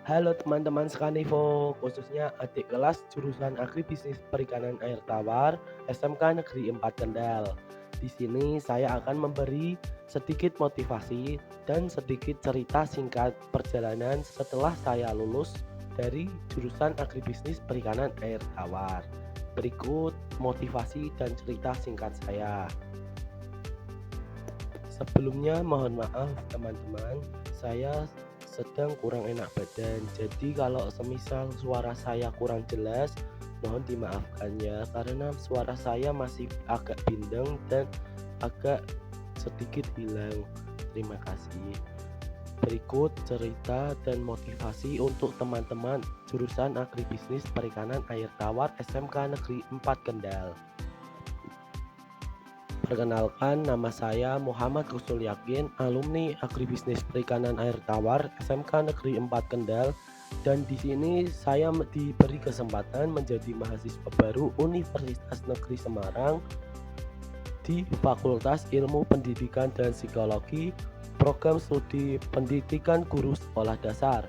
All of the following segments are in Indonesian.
Halo teman-teman Skanivo, khususnya adik kelas jurusan Agribisnis Perikanan Air Tawar SMK Negeri 4 Kendal. Di sini saya akan memberi sedikit motivasi dan sedikit cerita singkat perjalanan setelah saya lulus dari jurusan Agribisnis Perikanan Air Tawar. Berikut motivasi dan cerita singkat saya. Sebelumnya mohon maaf teman-teman, saya sedang kurang enak badan. Jadi kalau semisal suara saya kurang jelas, mohon dimaafkan ya, karena suara saya masih agak bindeng dan agak sedikit hilang. Terima kasih. Berikut cerita dan motivasi untuk teman-teman jurusan Agribisnis Perikanan Air Tawar SMK Negeri 4 Kendal. Perkenalkan, nama saya Muhammad Rusul Yakin, alumni Agribisnis Perikanan Air Tawar SMK Negeri 4 Kendal, dan di sini saya diberi kesempatan menjadi mahasiswa baru Universitas Negeri Semarang di Fakultas Ilmu Pendidikan dan Psikologi, program studi Pendidikan Guru Sekolah Dasar.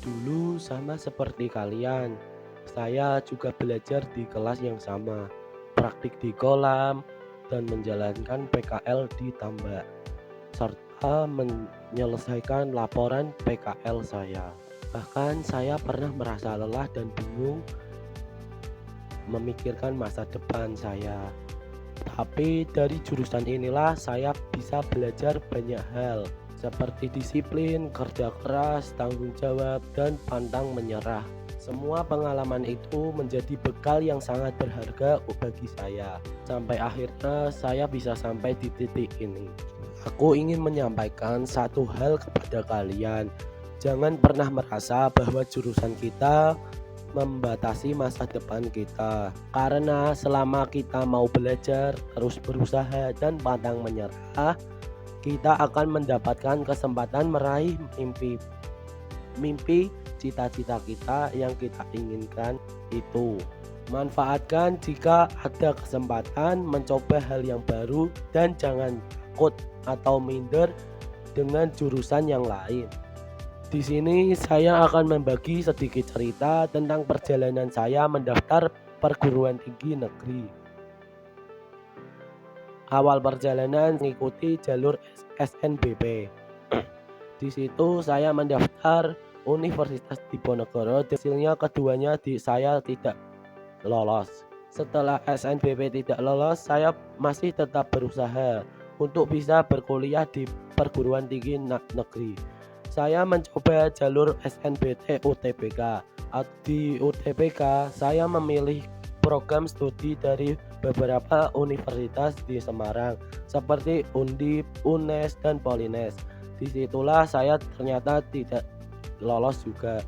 Dulu sama seperti kalian, saya juga belajar di kelas yang sama, praktik di kolam, dan menjalankan PKL di tambak, serta menyelesaikan laporan PKL saya. Bahkan saya pernah merasa lelah dan bingung memikirkan masa depan saya. Tapi dari jurusan inilah saya bisa belajar banyak hal, seperti disiplin, kerja keras, tanggung jawab, dan pantang menyerah. Semua pengalaman itu menjadi bekal yang sangat berharga bagi saya. Sampai akhirnya saya bisa sampai di titik ini. Aku ingin menyampaikan satu hal kepada kalian. Jangan pernah merasa bahwa jurusan kita membatasi masa depan kita. Karena selama kita mau belajar, terus berusaha dan pantang menyerah, kita akan mendapatkan kesempatan meraih mimpi cita-cita kita yang kita inginkan itu. Manfaatkan jika ada kesempatan mencoba hal yang baru dan jangan takut atau minder dengan jurusan yang lain. Di sini saya akan membagi sedikit cerita tentang perjalanan saya mendaftar perguruan tinggi negeri. Awal perjalanan mengikuti jalur SNBP. Di situ saya mendaftar Universitas Diponegoro. Hasilnya keduanya saya tidak lolos. Setelah SNBP tidak lolos, saya masih tetap berusaha untuk bisa berkuliah di perguruan tinggi negeri. Saya mencoba jalur SNBT UTBK. Di UTBK saya memilih program studi dari beberapa universitas di Semarang seperti Undip, UNES, dan Polines. Disitulah saya ternyata tidak lolos juga.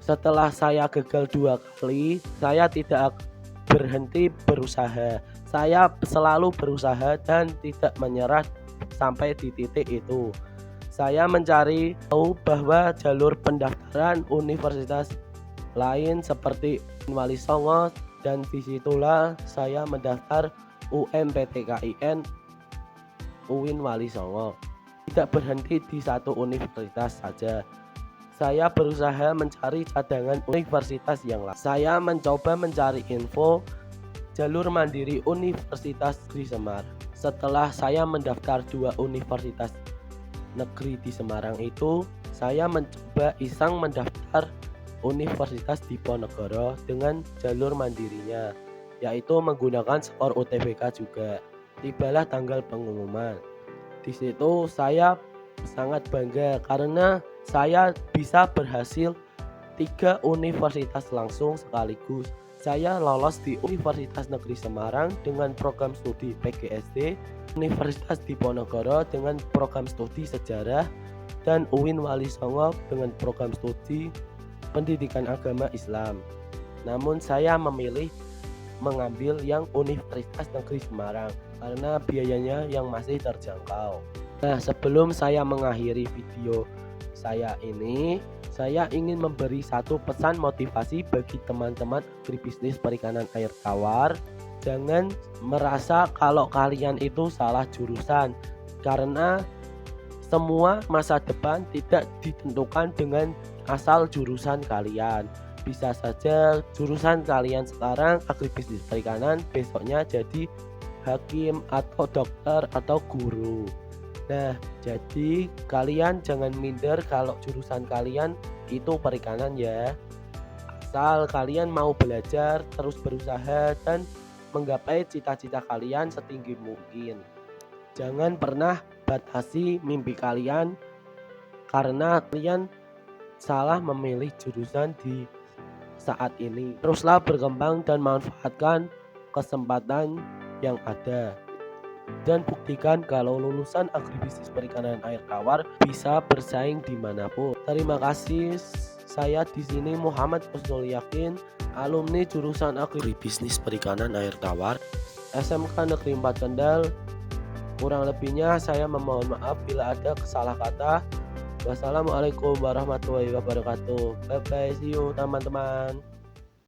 Setelah saya gagal 2 kali, saya tidak berhenti berusaha. Saya selalu berusaha dan tidak menyerah sampai di titik itu. Saya mencari tahu bahwa jalur pendaftaran universitas lain seperti Wali Songo, dan disitulah saya mendaftar UMPTKIN UIN Wali Songo. Tidak berhenti di satu universitas saja. Saya berusaha mencari cadangan universitas yang lain. Saya mencoba mencari info jalur mandiri Universitas Negeri Semarang. Setelah saya mendaftar 2 universitas negeri di Semarang itu, saya mencoba iseng mendaftar Universitas Diponegoro dengan jalur mandirinya, yaitu menggunakan skor UTBK juga. Tibalah tanggal pengumuman. Di situ saya sangat bangga karena saya bisa berhasil 3 universitas langsung sekaligus. Saya lolos di Universitas Negeri Semarang dengan program studi PGSD, Universitas Diponegoro dengan program studi sejarah, dan UIN Wali Songo dengan program studi pendidikan agama Islam. Namun saya memilih mengambil yang Universitas Negeri Semarang karena biayanya yang masih terjangkau. Nah, sebelum saya mengakhiri video saya ini, saya ingin memberi satu pesan motivasi bagi teman-teman agribisnis perikanan air tawar. Jangan merasa kalau kalian itu salah jurusan, karena Semua masa depan tidak ditentukan dengan asal jurusan kalian. Bisa saja jurusan kalian sekarang agribisnis perikanan, besoknya jadi hakim atau dokter atau guru. Nah, jadi kalian jangan minder kalau jurusan kalian itu perikanan ya. Asal kalian mau belajar, terus berusaha dan menggapai cita-cita kalian setinggi mungkin. Jangan pernah batasi mimpi kalian karena kalian salah memilih jurusan di saat ini. Teruslah berkembang dan manfaatkan kesempatan yang ada. Dan buktikan kalau lulusan agribisnis perikanan air tawar bisa bersaing dimanapun. Terima kasih. Saya di sini Muhammad Husnul Yakin, alumni jurusan agribisnis perikanan air tawar SMK Negeri 4 Kendal. Kurang lebihnya saya memohon maaf bila ada kesalah kata. Wassalamualaikum warahmatullahi wabarakatuh. Bye bye, see you teman-teman.